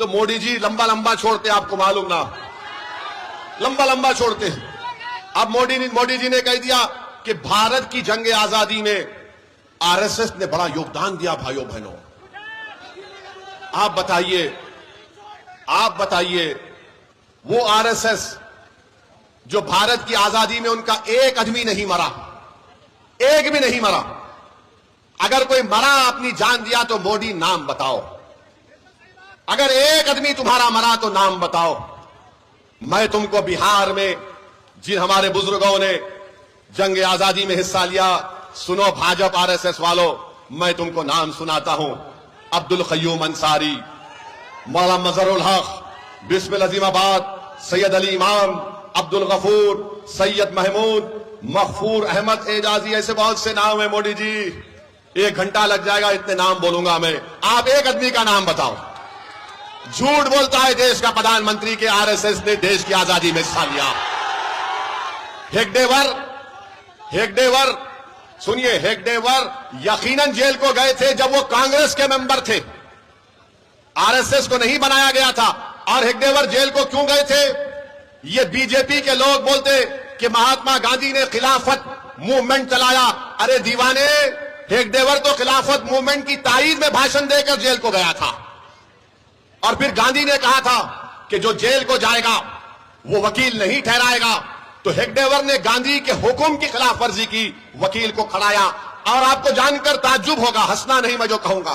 तो मोदी जी लंबा लंबा छोड़ते, आपको मालूम ना, लंबा लंबा छोड़ते हैं। अब मोदी जी ने कह दिया कि भारत की जंग आजादी में आरएसएस ने बड़ा योगदान दिया। भाइयों बहनों, आप बताइए वो आरएसएस जो भारत की आजादी में उनका एक आदमी नहीं मरा, एक भी नहीं मरा। अगर कोई मरा अपनी जान दिया तो मोदी नाम बताओ। अगर एक आदमी तुम्हारा मरा तो नाम बताओ। मैं तुमको बिहार में जिन हमारे बुजुर्गों ने जंग आजादी में हिस्सा लिया, सुनो भाजपा आरएसएस वालों, मैं तुमको नाम सुनाता हूं। अब्दुल कय्यूम अंसारी, मौलाना मजहरुल हक, बिस्मिल अजीमाबाद, सैयद अली इमाम, अब्दुल गफूर, सैयद महमूद, मखफूर अहमद एजाजी, ऐसे बहुत से नाम है। मोदी जी 1 घंटा लग जाएगा, इतने नाम बोलूंगा मैं। आप एक आदमी का नाम बताओ। झूठ बोलता है देश का प्रधानमंत्री के आरएसएस ने देश की आजादी में हिस्सा लिया। हेगडेवर सुनिए, हेगडेवर यकीनन जेल को गए थे जब वो कांग्रेस के मेंबर थे, आरएसएस को नहीं बनाया गया था। और हेगडेवर जेल को क्यों गए थे? ये बीजेपी के लोग बोलते कि महात्मा गांधी ने खिलाफत मूवमेंट चलाया। अरे दीवाने, हेगडेवर तो खिलाफत मूवमेंट की तारीफ में भाषण देकर जेल को गया था। और फिर गांधी ने कहा था कि जो जेल को जाएगा वो वकील नहीं ठहराएगा। तो हेगडेवर ने गांधी के हुक्म की खिलाफ वर्जी की, वकील को खड़ाया। और आपको जानकर ताज्जुब होगा, हंसना नहीं मैं जो कहूंगा,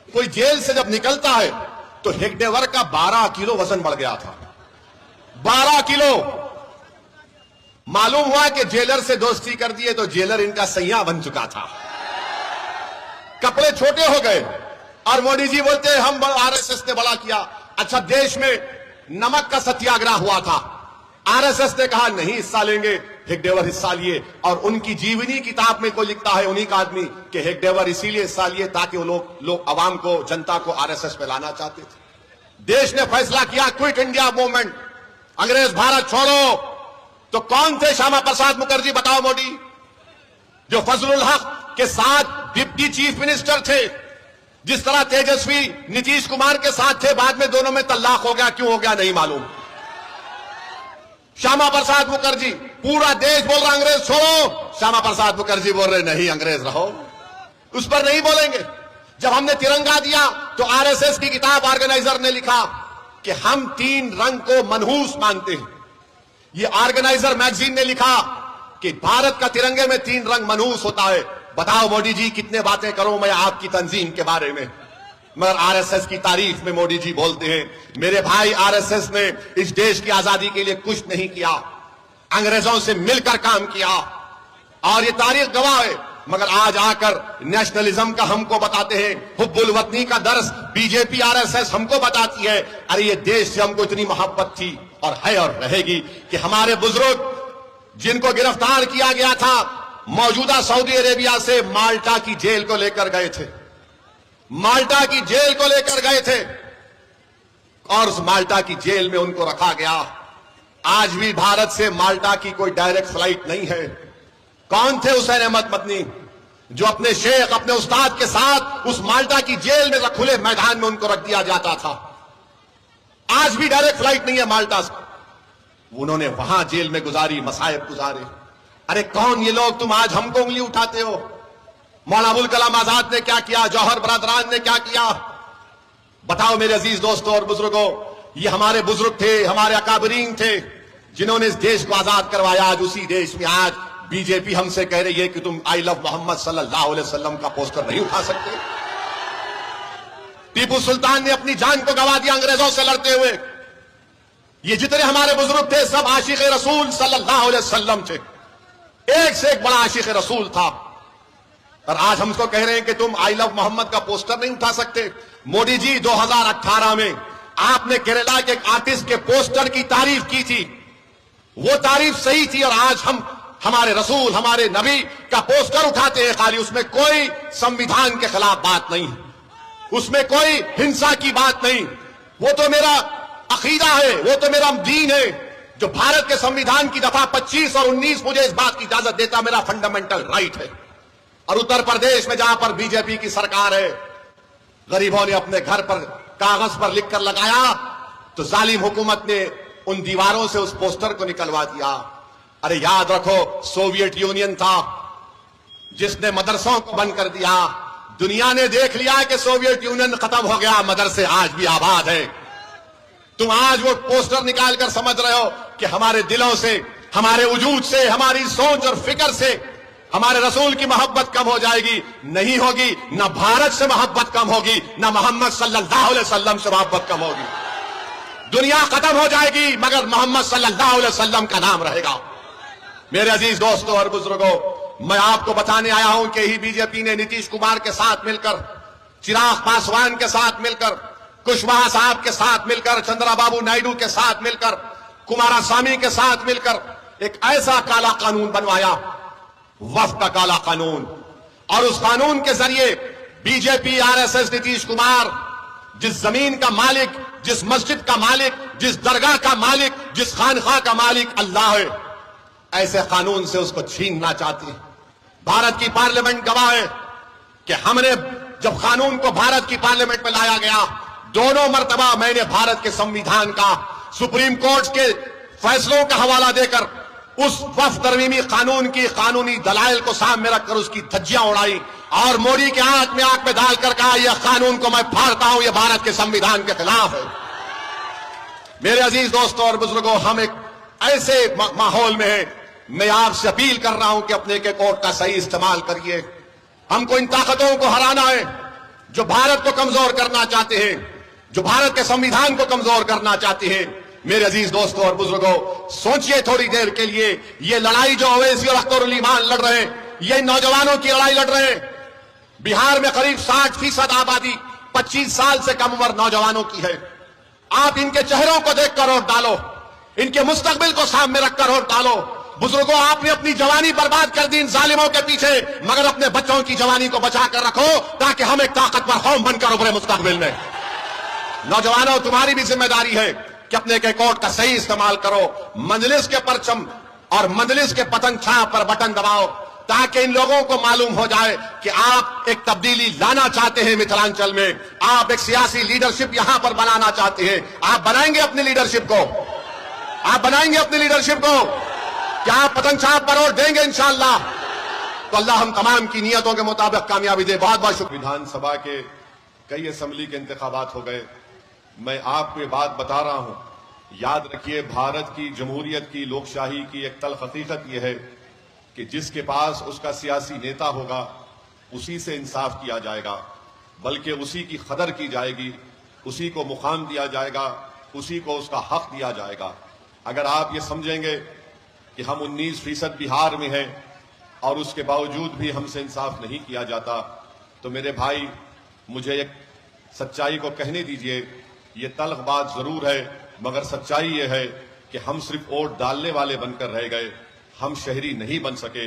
कोई जेल से जब निकलता है तो हेगडेवर का 12 किलो वजन बढ़ गया था। 12 किलो। मालूम हुआ कि जेलर से दोस्ती कर दिए तो जेलर इनका सैया बन चुका था, कपड़े छोटे हो गए। और मोदी जी बोलते हम आरएसएस ने बड़ा किया। अच्छा, देश में नमक का सत्याग्रह हुआ था, आरएसएस ने कहा नहीं हिस्सा लेंगे, हेगडेवर हिस्सा लिए। और उनकी जीवनी किताब में कोई लिखता है उन्हीं का आदमी कि हेगडेवर इसीलिए हिस्सा लिए ताकि वो लोग आवाम को, जनता को आरएसएस में लाना चाहते थे। देश ने फैसला किया क्विट इंडिया मूवमेंट, अंग्रेज भारत छोड़ो। तो कौन थे श्यामा प्रसाद मुखर्जी बताओ मोदी, जो फजलुल हक के साथ डिप्टी चीफ मिनिस्टर थे। जिस तरह तेजस्वी नीतीश कुमार के साथ थे, बाद में दोनों में तलाक हो गया, क्यों हो गया नहीं मालूम। श्यामा प्रसाद मुखर्जी, पूरा देश बोल रहा अंग्रेज छोड़ो, श्यामा प्रसाद मुखर्जी बोल रहे नहीं अंग्रेज रहो। उस पर नहीं बोलेंगे। जब हमने तिरंगा दिया तो आरएसएस की किताब ऑर्गेनाइजर ने लिखा कि हम 3 रंग को मनहूस मानते हैं। ये ऑर्गेनाइजर मैगजीन ने लिखा कि भारत का तिरंगे में 3 रंग मनहूस होता है। बताओ मोदी जी, कितने बातें करूं मैं आपकी तंजीम के बारे में, मगर आरएसएस की तारीफ में मोदी जी बोलते हैं। मेरे भाई, आरएसएस ने इस देश की आजादी के लिए कुछ नहीं किया, अंग्रेजों से मिलकर काम किया और ये तारीख गवाह है। मगर आज आकर नेशनलिज्म का हमको बताते हैं, हुब्बुल वतनी का दर्स बीजेपी आरएसएस हमको बताती है। अरे ये देश से हमको इतनी मोहब्बत थी और है और रहेगी कि हमारे बुजुर्ग जिनको गिरफ्तार किया गया था मौजूदा सऊदी अरेबिया से, माल्टा की जेल को लेकर गए थे, माल्टा की जेल को लेकर गए थे और उस माल्टा की जेल में उनको रखा गया। आज भी भारत से माल्टा की कोई डायरेक्ट फ्लाइट नहीं है। कौन थे हुसैन अहमद मदनी जो अपने शेख, अपने उस्ताद के साथ उस माल्टा की जेल में खुले मैदान में उनको रख दिया जाता था। आज भी डायरेक्ट फ्लाइट नहीं है माल्टा से। उन्होंने वहां जेल में गुजारी, मसाइब गुजारे। अरे कौन ये लोग, तुम आज हमको उंगली उठाते हो। मौलाना अबुल कलाम आजाद ने क्या किया, जौहर बरदरान ने क्या किया। बताओ मेरे अजीज दोस्तों और बुजुर्गों, ये हमारे बुजुर्ग थे, हमारे अकाबरीन थे जिन्होंने इस देश को आजाद करवाया। आज उसी देश में आज बीजेपी हमसे कह रही है कि तुम आई लव मोहम्मद सल्लल्लाहु अलैहि वसल्लम का पोस्टर नहीं उठा सकते। टीपू सुल्तान ने अपनी जान को गंवा दिया अंग्रेजों से लड़ते हुए। ये जितने हमारे बुजुर्ग थे सब आशिक रसूल सल्लल्लाहु अलैहि वसल्लम थे, एक से एक बड़ा आशिक रसूल था। और आज हमको कह रहे हैं कि तुम आई लव मोहम्मद का पोस्टर नहीं उठा सकते। मोदी जी 2018 में आपने केरला के एक आर्टिस्ट के पोस्टर की तारीफ की थी, वो तारीफ सही थी। और आज हम हमारे रसूल, हमारे नबी का पोस्टर उठाते हैं खाली, उसमें कोई संविधान के खिलाफ बात नहीं, उसमें कोई हिंसा की बात नहीं। वो तो मेरा अकीदा है, वो तो मेरा दीन है, जो भारत के संविधान की दफा 25 और 19 मुझे इस बात की इजाजत देता, मेरा फंडामेंटल राइट है। और उत्तर प्रदेश में जहां पर बीजेपी की सरकार है, गरीबों ने अपने घर पर कागज पर लिखकर लगाया तो जालिम हुकूमत ने उन दीवारों से उस पोस्टर को निकलवा दिया। अरे याद रखो, सोवियत यूनियन था जिसने मदरसों को बंद कर दिया। दुनिया ने देख लिया कि सोवियत यूनियन खत्म हो गया, मदरसे आज भी आबाद है। तुम आज वो पोस्टर निकालकर समझ रहे हो कि हमारे दिलों से, हमारे वजूद से, हमारी सोच और फिक्र से हमारे रसूल की मोहब्बत कम हो जाएगी। नहीं होगी। न भारत से मोहब्बत कम होगी, न मोहम्मद सल्लल्लाहु अलैहि वसल्लम से मोहब्बत कम होगी। दुनिया खत्म हो जाएगी मगर मोहम्मद सल्लल्लाहु अलैहि वसल्लम का नाम रहेगा। मेरे अजीज दोस्तों और बुजुर्गों, मैं आपको बताने आया हूं कि ही बीजेपी ने नीतीश कुमार के साथ मिलकर, चिराग पासवान के साथ मिलकर, कुशवाहा साहब के साथ मिलकर, चंद्रबाबू नायडू के साथ मिलकर, कुमारस्वामी के साथ मिलकर एक ऐसा काला कानून बनवाया, वक्फ का काला कानून। और उस कानून के जरिए बीजेपी, आरएसएस, नीतीश कुमार जिस जमीन का मालिक, जिस मस्जिद का मालिक, जिस दरगाह का मालिक, जिस खानखा का मालिक अल्लाह है, ऐसे कानून से उसको छीनना चाहती है। भारत की पार्लियामेंट गवाह है कि हमने जब कानून को भारत की पार्लियामेंट में लाया गया, दोनों मर्तबा मैंने भारत के संविधान का, सुप्रीम कोर्ट के फैसलों का हवाला देकर उस वक्फ तरमीमी कानून की कानूनी दलाइल को सामने रखकर उसकी धज्जियां उड़ाई और मोदी के आंख में डालकर कहा, यह कानून को मैं फाड़ता हूं, यह भारत के संविधान के खिलाफ है। मेरे अजीज दोस्तों और बुजुर्गों, हम एक ऐसे माहौल में हैं, मैं आपसे अपील कर रहा हूं कि अपने के कोर्ट का सही इस्तेमाल करिए। हमको इन ताकतों को हराना है जो भारत को कमजोर करना चाहते हैं, जो भारत के संविधान को कमजोर करना चाहते हैं। मेरे अजीज दोस्तों और बुजुर्गों, सोचिए थोड़ी देर के लिए, ये लड़ाई जो अवैसी और अख्तरुल ईमान लड़ रहे हैं, ये नौजवानों की लड़ाई लड़ रहे हैं। बिहार में करीब 60% आबादी 25 साल से कम उम्र नौजवानों की है। आप इनके चेहरों को देखकर वोट डालो, इनके मुस्तकबिल को सामने रखकर वोट डालो। बुजुर्गों, आपने अपनी जवानी बर्बाद कर दी इन जालिमों के पीछे, मगर अपने बच्चों की जवानी को बचा कर रखो ताकि हम एक ताकतवर कौम बनकर उभरे मुस्तकबिल में। नौजवानों, तुम्हारी भी जिम्मेदारी है कि अपने के कोर्ट का सही इस्तेमाल करो। मजलिस के परचम और मजलिस के पतंग छाप पर बटन दबाओ ताकि इन लोगों को मालूम हो जाए कि आप एक तब्दीली लाना चाहते हैं मिथिलांचल में, आप एक सियासी लीडरशिप यहां पर बनाना चाहते हैं। आप बनाएंगे अपनी लीडरशिप को, आप बनाएंगे अपनी लीडरशिप को। क्या आप पतंग छाप पर वोट देंगे इंशाअल्लाह? तो अल्लाह हम तमाम की नियतों के मुताबिक कामयाबी दे। बहुत बहुत शुक्रिया। विधानसभा के कई असेंबली के इंतखाबात हो गए, मैं आपको ये बात बता रहा हूं, याद रखिए, भारत की जमहूरियत की, लोकशाही की एक तल्ख हकीकत यह है कि जिसके पास उसका सियासी नेता होगा उसी से इंसाफ किया जाएगा, बल्कि उसी की कदर की जाएगी, उसी को मुकाम दिया जाएगा, उसी को उसका हक दिया जाएगा। अगर आप ये समझेंगे कि हम 19% बिहार में हैं और उसके बावजूद भी हमसे इंसाफ नहीं किया जाता, तो मेरे भाई, मुझे एक सच्चाई को कहने दीजिए। ये तल्ख बात जरूर है, मगर सच्चाई ये है कि हम सिर्फ वोट डालने वाले बनकर रह गए, हम शहरी नहीं बन सके।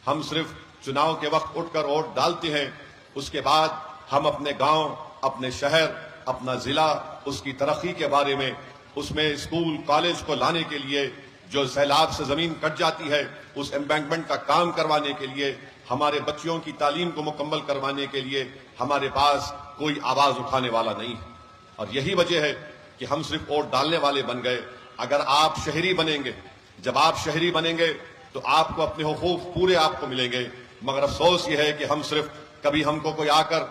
हम सिर्फ चुनाव के वक्त उठकर वोट डालते हैं, उसके बाद हम अपने गांव, अपने शहर, अपना जिला, उसकी तरक्की के बारे में, उसमें स्कूल कॉलेज को लाने के लिए जो सैलाब से जमीन कट जाती है, उस एम्बैंकमेंट का काम करवाने के लिए, हमारे बच्चों की तालीम को मुकम्मल करवाने के लिए हमारे पास कोई आवाज उठाने वाला नहीं है। और यही वजह है कि हम सिर्फ वोट डालने वाले बन गए। अगर आप शहरी बनेंगे, जब आप शहरी बनेंगे तो आपको अपने हुकूक पूरे आपको मिलेंगे। मगर अफसोस यह है कि हम सिर्फ, कभी हमको कोई आकर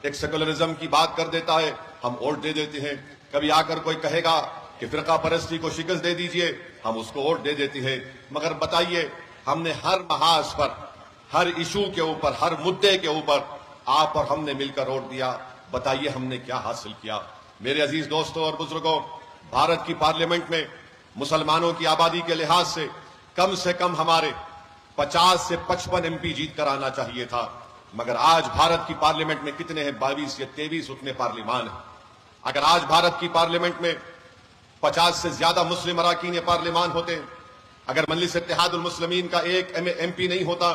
एक सेकुलरिज्म की बात कर देता है, हम वोट दे देते हैं। कभी आकर कोई कहेगा कि फिरका परस्ती को शिकस्त दे दीजिए, हम उसको वोट दे देते हैं। मगर बताइए, हमने हर महाज पर, हर इशू के ऊपर, हर मुद्दे के ऊपर आप और हमने मिलकर वोट दिया, बताइए हमने क्या हासिल किया? मेरे अजीज दोस्तों और बुजुर्गों, भारत की पार्लियामेंट में मुसलमानों की आबादी के लिहाज से कम हमारे 50 से 55 MP जीत कर आना चाहिए था। मगर आज भारत की पार्लियामेंट में कितने हैं? 22 या 23 उतने पार्लिमान हैं। अगर आज भारत की पार्लियामेंट में 50 से ज्यादा मुस्लिम अराकीन पार्लिमान होते, अगर मजलिस इत्तेहादुल मुस्लिमीन का एक MP नहीं होता,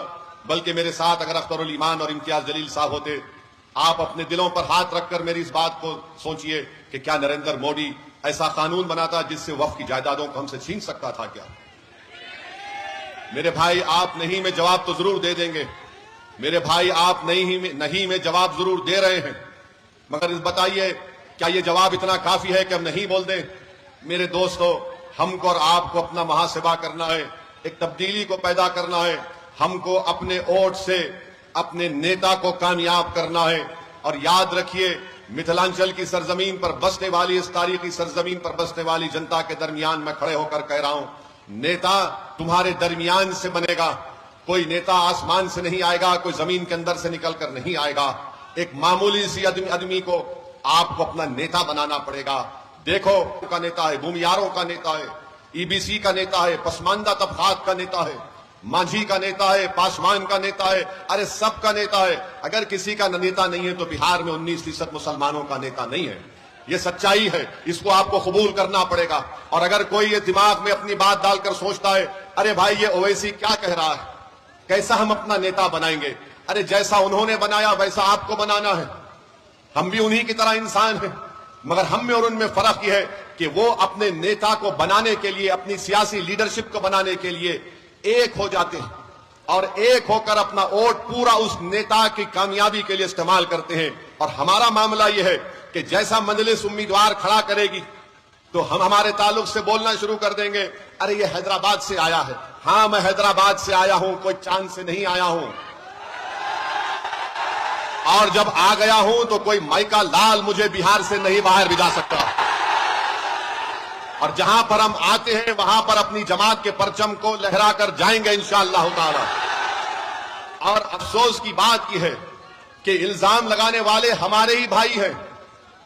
बल्कि मेरे साथ अगर अख्तरुल ईमान और इम्तियाज जलील साहब होते, आप अपने दिलों पर हाथ रखकर मेरी इस बात को सोचिए कि क्या नरेंद्र मोदी ऐसा कानून बनाता जिससे वक्फ की जायदादों को हमसे छीन सकता था क्या? मेरे भाई, आप नहीं में जवाब तो जरूर दे देंगे। मेरे भाई, आप नहीं में जवाब जरूर दे रहे हैं, मगर बताइए क्या ये जवाब इतना काफी है कि हम नहीं बोल दें? मेरे दोस्तों, हमको और आपको अपना महासेवा करना है, एक तब्दीली को पैदा करना है। हमको अपने वोट से अपने नेता को कामयाब करना है। और याद रखिए, मिथिलांचल की सरजमीन पर बसने वाली, इस तारीखी सरजमीन पर बसने वाली जनता के दरमियान मैं खड़े होकर कह रहा हूं, नेता तुम्हारे दरमियान से बनेगा। कोई नेता आसमान से नहीं आएगा, कोई जमीन के अंदर से निकलकर नहीं आएगा। एक मामूली सी आदमी को आपको अपना नेता बनाना पड़ेगा। देखो, का नेता है, भूमियारों का नेता है, ईबीसी का नेता है, पसमानदा तबकात का नेता है, मांझी का नेता है, पासवान का नेता है, अरे सबका नेता है। अगर किसी का नेता नहीं है तो बिहार में 19% मुसलमानों का नेता नहीं है। ये सच्चाई है, इसको आपको कबूल करना पड़ेगा। और अगर कोई ये दिमाग में अपनी बात डालकर सोचता है, अरे भाई ये ओवैसी क्या कह रहा है, कैसा हम अपना नेता बनाएंगे? अरे जैसा उन्होंने बनाया वैसा आपको बनाना है। हम भी उन्हीं की तरह इंसान हैं, मगर हम में और उनमें फर्क यह है कि वो अपने नेता को बनाने के लिए, अपनी सियासी लीडरशिप को बनाने के लिए एक हो जाते हैं और एक होकर अपना वोट पूरा उस नेता की कामयाबी के लिए इस्तेमाल करते हैं। और हमारा मामला यह है कि जैसा मजलिस उम्मीदवार खड़ा करेगी तो हम हमारे ताल्लुक से बोलना शुरू कर देंगे, अरे ये हैदराबाद से आया है। हां, मैं हैदराबाद से आया हूं, कोई चांद से नहीं आया हूं। और जब आ गया हूं तो कोई माइका लाल मुझे बिहार से नहीं बाहर भिजा सकता। और जहां पर हम आते हैं वहां पर अपनी जमात के परचम को लहराकर जाएंगे इंशाअल्लाह ताला। और अफसोस की बात की है कि इल्जाम लगाने वाले हमारे ही भाई हैं।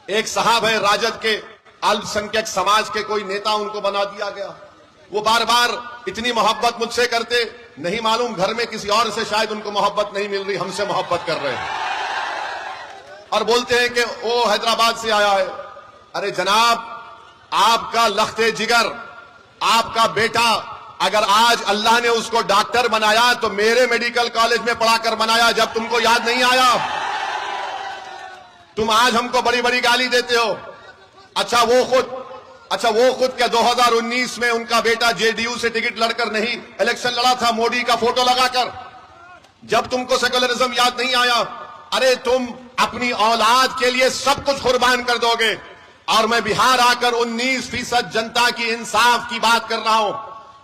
एक साहब है राजद के, अल्पसंख्यक समाज के कोई नेता उनको बना दिया गया। वो बार बार इतनी मोहब्बत मुझसे करते, नहीं मालूम घर में किसी और से शायद उनको मोहब्बत नहीं मिल रही, हमसे मोहब्बत कर रहे हैं। और बोलते हैं कि वो हैदराबाद से आया है। अरे जनाब, आपका लख्ते जिगर, आपका बेटा, अगर आज अल्लाह ने उसको डॉक्टर बनाया तो मेरे मेडिकल कॉलेज में पढ़ाकर बनाया। जब तुमको याद नहीं आया, तुम आज हमको बड़ी बड़ी गाली देते हो। अच्छा वो खुद क्या 2019 में उनका बेटा जेडीयू से टिकट लड़कर नहीं इलेक्शन लड़ा था, मोदी का फोटो लगाकर? जब तुमको सेकुलरिज्म याद नहीं आया, अरे तुम अपनी औलाद के लिए सब कुछ कुर्बान कर दोगे। और मैं बिहार आकर 19% जनता की इंसाफ की बात कर रहा हूं।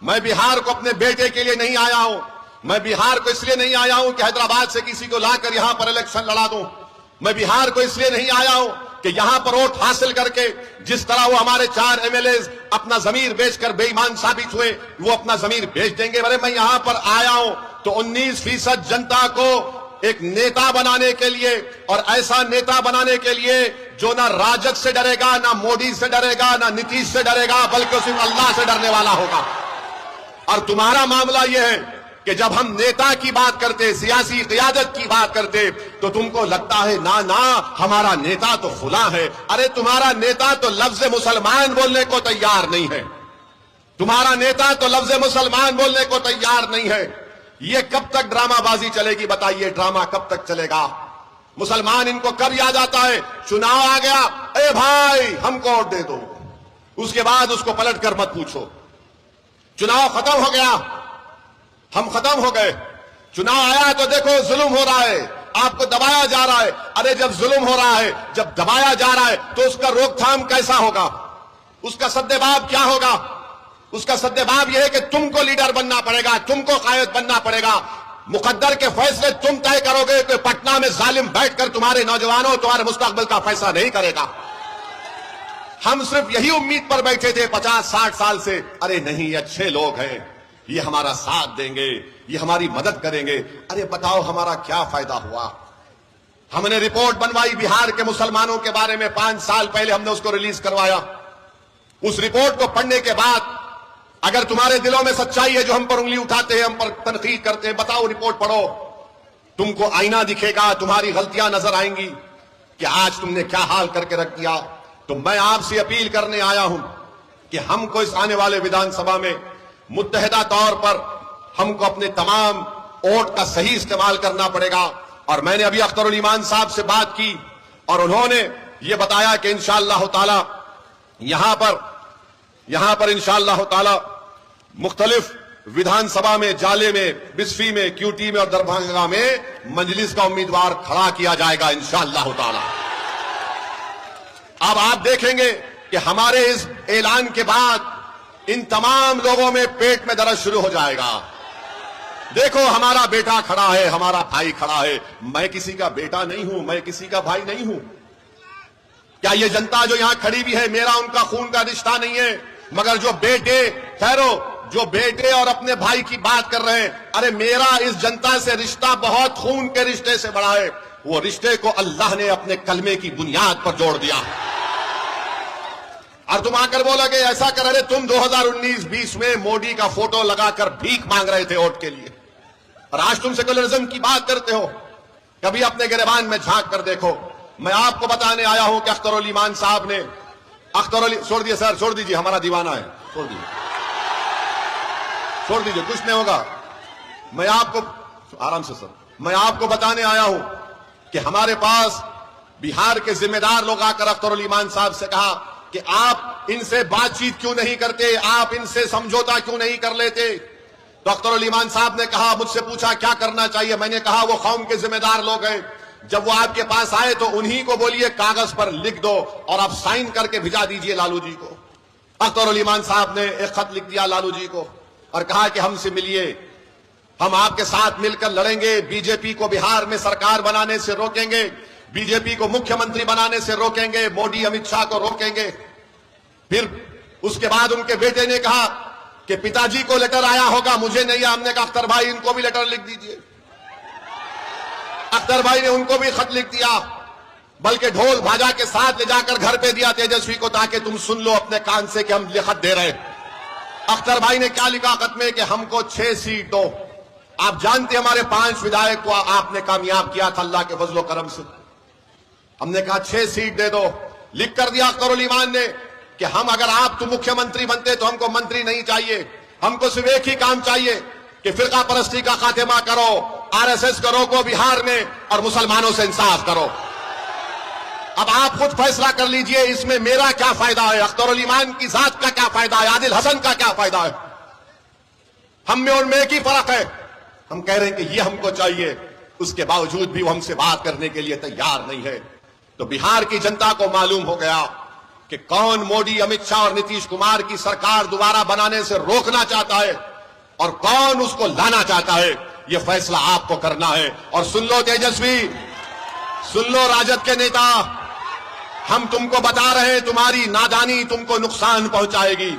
मैं बिहार को अपने बेटे के लिए नहीं आया हूं। मैं बिहार को इसलिए नहीं आया हूं कि हैदराबाद से किसी को लाकर यहां पर इलेक्शन लड़ा दूं। मैं बिहार को इसलिए नहीं आया हूं कि यहां पर वोट हासिल करके, जिस तरह वो हमारे 4 एमएलए अपना जमीर बेचकर बेईमान साबित हुए, वो अपना जमीर बेच देंगे। अरे मैं यहां पर आया हूं तो 19% जनता को एक नेता बनाने के लिए, और ऐसा नेता बनाने के लिए जो ना राजद से डरेगा, ना मोदी से डरेगा, ना नीतीश से डरेगा, बल्कि सिर्फ अल्लाह से डरने वाला होगा। और तुम्हारा मामला यह है कि जब हम नेता की बात करते, सियासी क़ियादत की बात करते, तो तुमको लगता है ना हमारा नेता तो खुला है। अरे तुम्हारा नेता तो लफ्ज मुसलमान बोलने को तैयार नहीं है। तुम्हारा नेता तो लफ्ज मुसलमान बोलने को तैयार नहीं है। ये कब तक ड्रामाबाजी चलेगी? बताइए, ड्रामा कब तक चलेगा? मुसलमान इनको कब याद आता है? चुनाव आ गया, ए भाई हमको वोट दे दो, उसके बाद उसको पलट कर मत पूछो। चुनाव खत्म हो गया, हम खत्म हो गए। चुनाव आया तो देखो जुल्म हो रहा है, आपको दबाया जा रहा है। अरे जब जुल्म हो रहा है, जब दबाया जा रहा है, तो उसका रोकथाम कैसा होगा? उसका सद्देबाब क्या होगा? उसका सद्देबाब यह है कि तुमको लीडर बनना पड़ेगा, तुमको कायद बनना पड़ेगा। मुकद्दर के फैसले तुम तय करोगे कि पटना में जालिम बैठकर तुम्हारे नौजवानों, तुम्हारे मुस्तकबिल का फैसला नहीं करेगा। हम सिर्फ यही उम्मीद पर बैठे थे 50-60 साल से, अरे नहीं ये अच्छे लोग हैं, ये हमारा साथ देंगे, ये हमारी मदद करेंगे। अरे बताओ हमारा क्या फायदा हुआ? हमने रिपोर्ट बनवाई बिहार के मुसलमानों के बारे में, 5 साल पहले हमने उसको रिलीज करवाया। उस रिपोर्ट को पढ़ने के बाद अगर तुम्हारे दिलों में सच्चाई है, जो हम पर उंगली उठाते हैं, हम पर तनकीद करते हैं, बताओ रिपोर्ट पढ़ो, तुमको आईना दिखेगा, तुम्हारी गलतियां नजर आएंगी कि आज तुमने क्या हाल करके रख दिया। तो मैं आपसे अपील करने आया हूं कि हमको इस आने वाले विधानसभा में मुत्तहिदा तौर पर हमको अपने तमाम वोट का सही इस्तेमाल करना पड़ेगा। और मैंने अभी अख्तरुल ईमान साहब से बात की और उन्होंने ये बताया कि इंशाअल्लाह ताला यहां पर इंशाअल्लाह ताला मुख्तलिफ विधानसभा में, जाले में, बिस्फी में, क्यूटी में और दरभंगा में मजलिस का उम्मीदवार खड़ा किया जाएगा इंशाअल्लाह ताला। अब आप देखेंगे कि हमारे इस ऐलान के बाद इन तमाम लोगों में पेट में दर्द शुरू हो जाएगा। देखो हमारा बेटा खड़ा है, हमारा भाई खड़ा है। मैं किसी का बेटा नहीं हूं, मैं किसी का भाई नहीं हूं। क्या ये जनता जो यहां खड़ी भी है, मेरा उनका खून का रिश्ता नहीं है, मगर जो बेटे, ठहरो, जो बेटे और अपने भाई की बात कर रहे हैं, अरे मेरा इस जनता से रिश्ता बहुत खून के रिश्ते से बड़ा है। वो रिश्ते को अल्लाह ने अपने कलमे की बुनियाद पर जोड़ दिया। और तुम आकर बोलोगे ऐसा कर, अरे तुम 2019-20 में मोदी का फोटो लगाकर भीख मांग रहे थे वोट के लिए, और आज तुम सेकुलरिज्म की बात करते हो। कभी अपने गिरबान में झांक कर देखो। मैं आपको बताने आया हूं कि अख्तर उल ईमान साहब ने, अख्तर उल, छोड़ दिए सर, छोड़ दीजिए, हमारा दीवाना है, छोड़ दीजिए, छोड़ दीजिए, कुछ नहीं होगा। मैं आपको, आराम से सर, मैं आपको बताने आया हूं कि हमारे पास बिहार के जिम्मेदार लोग आकर अख्तर उल ईमान साहब से कहा कि आप इनसे बातचीत क्यों नहीं करते, आप इनसे समझौता क्यों नहीं कर लेते। तो अख्तर उल ईमान साहब ने कहा, मुझसे पूछा क्या करना चाहिए। मैंने कहा वो कौम के जिम्मेदार लोग हैं, जब वो आपके पास आए तो उन्हीं को बोलिए कागज पर लिख दो और आप साइन करके भिजा दीजिए लालू जी को। अख्तर उल ईमान साहब ने एक खत लिख दिया लालू जी को और कहा कि हमसे मिलिए, हम आपके साथ मिलकर लड़ेंगे, बीजेपी को बिहार में सरकार बनाने से रोकेंगे, बीजेपी को मुख्यमंत्री बनाने से रोकेंगे, मोदी अमित शाह को रोकेंगे। फिर उसके बाद उनके बेटे ने कहा कि पिताजी को लेटर आया होगा, मुझे नहीं आया। हमने कहा अख्तर भाई इनको भी लेटर लिख दीजिए। अख्तर भाई ने उनको भी खत लिख दिया, बल्कि ढोल भाजा के साथ ले जाकर घर पे दिया तेजस्वी को, ताकि तुम सुन लो अपने कान से कि हम खत दे रहे। अख्तर भाई ने क्या लिखा खत में कि हमको 6 सीट दो। आप जानते हमारे 5 विधायक को आपने कामयाब किया था अल्लाह के फजलो करम से। हमने कहा 6 सीट दे दो। लिख कर दिया अख्तर उल ईमान ने कि हम, अगर आप तो मुख्यमंत्री बनते तो हमको मंत्री नहीं चाहिए, हमको सिर्फ एक ही काम चाहिए कि फिरका परस्ती का खात्मा करो, आरएसएस को रोको बिहार में और मुसलमानों से इंसाफ करो। अब आप खुद फैसला कर लीजिए इसमें मेरा क्या फायदा है, अख्तर उल ईमान की जात का क्या फायदा है, आदिल हसन का क्या फायदा है। हम में और में एक ही फर्क है, हम कह रहे हैं कि ये हमको चाहिए, उसके बावजूद भी वो हमसे बात करने के लिए तैयार नहीं है। तो बिहार की जनता को मालूम हो गया कि कौन मोदी, अमित शाह और नीतीश कुमार की सरकार दोबारा बनाने से रोकना चाहता है और कौन उसको लाना चाहता है। यह फैसला आपको करना है। और सुन लो तेजस्वी, सुन लो राजद के नेता, हम तुमको बता रहे हैं तुम्हारी नादानी तुमको नुकसान पहुंचाएगी,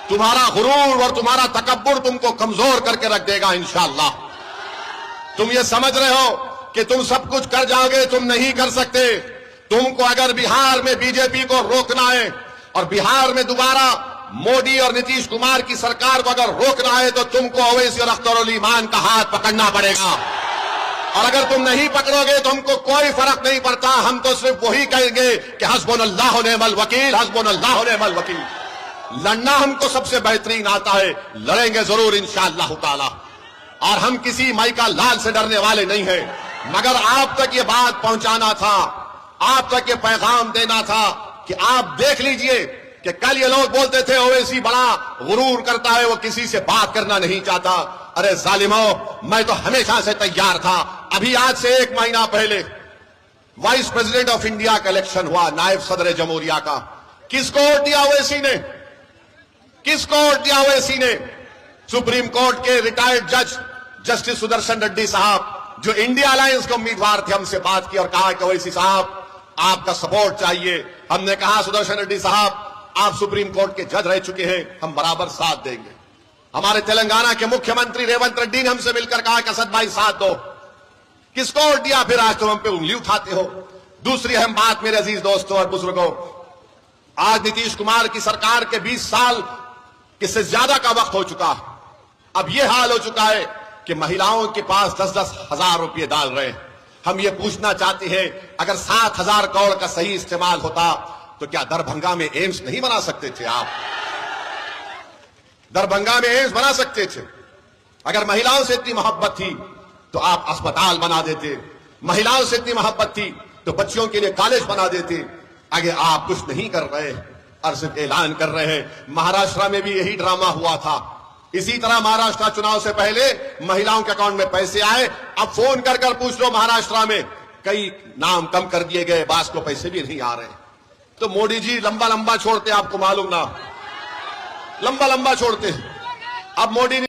तुम्हारा गुरूर और तुम्हारा तकब्बुर तुमको कमजोर करके रख देगा इंशाअल्लाह। तुम ये समझ रहे हो कि तुम सब कुछ कर जाओगे, तुम नहीं कर सकते। तुमको अगर बिहार में बीजेपी को रोकना है और बिहार में दोबारा मोदी और नीतीश कुमार की सरकार को अगर रोकना है तो तुमको ओवैसी और अख्तर उल ईमान का हाथ पकड़ना पड़ेगा। और अगर तुम नहीं पकड़ोगे तो हमको कोई फर्क नहीं पड़ता, हम तो सिर्फ वही कहेंगे कि हस्बुनल्लाह व निअमल वकील, हस्बुनल्लाह व निअमल वकील। लड़ना हमको सबसे बेहतरीन आता है, लड़ेंगे जरूर इंशाअल्लाह ताला। और हम किसी माइका लाल से डरने वाले नहीं हैं, मगर आप तक ये बात पहुंचाना था, आप तक ये पैगाम देना था कि आप देख लीजिए कि कल ये लोग बोलते थे ओवैसी बड़ा गुरूर करता है, वो किसी से बात करना नहीं चाहता। अरे जालिमों, मैं तो हमेशा से तैयार था। अभी आज से 1 महीना पहले वाइस प्रेसिडेंट ऑफ इंडिया का इलेक्शन हुआ, नायब सदर जमहूरिया का। किसको वोट दिया ओवैसी ने? किसको वोट दिया ओवैसी ने? सुप्रीम कोर्ट के रिटायर्ड जज जस्टिस सुदर्शन रेड्डी साहब, जो इंडिया अलायंस के उम्मीदवार थे, हमसे बात की और कहा कि ओवैसी साहब आपका सपोर्ट चाहिए। हमने कहा सुदर्शन रेड्डी साहब आप सुप्रीम कोर्ट के जज रह चुके हैं, हम बराबर साथ देंगे। हमारे तेलंगाना के मुख्यमंत्री रेवंत रेड्डी ने हमसे मिलकर कहा कि असद भाई साथ दो। किसको वोट दिया? फिर आज तुम हम पे उंगली उठाते हो। दूसरी अहम बात मेरे अजीज दोस्तों और बुजुर्गों, आज नीतीश कुमार की सरकार के 20 साल इससे ज्यादा का वक्त हो चुका है। अब यह हाल हो चुका है कि महिलाओं के पास 10-10 हजार रुपये डाल रहे हैं। हम ये पूछना चाहते हैं, अगर 7,000 करोड़ का सही इस्तेमाल होता तो क्या दरभंगा में एम्स नहीं बना सकते थे? आप दरभंगा में एम्स बना सकते थे। अगर महिलाओं से इतनी मोहब्बत थी तो आप अस्पताल बना देते, महिलाओं से इतनी मोहब्बत थी तो बच्चियों के लिए कॉलेज बना देते। आगे आप कुछ नहीं कर रहे और सिर्फ ऐलान कर रहे हैं। महाराष्ट्र में भी यही ड्रामा हुआ था। इसी तरह महाराष्ट्र चुनाव से पहले महिलाओं के अकाउंट में पैसे आए। अब फोन कर कर पूछ लो महाराष्ट्र में कई नाम कम कर दिए गए, बास को पैसे भी नहीं आ रहे। तो मोदी जी लंबा लंबा छोड़ते, आपको मालूम ना, लंबा लंबा छोड़ते। अब मोदी ने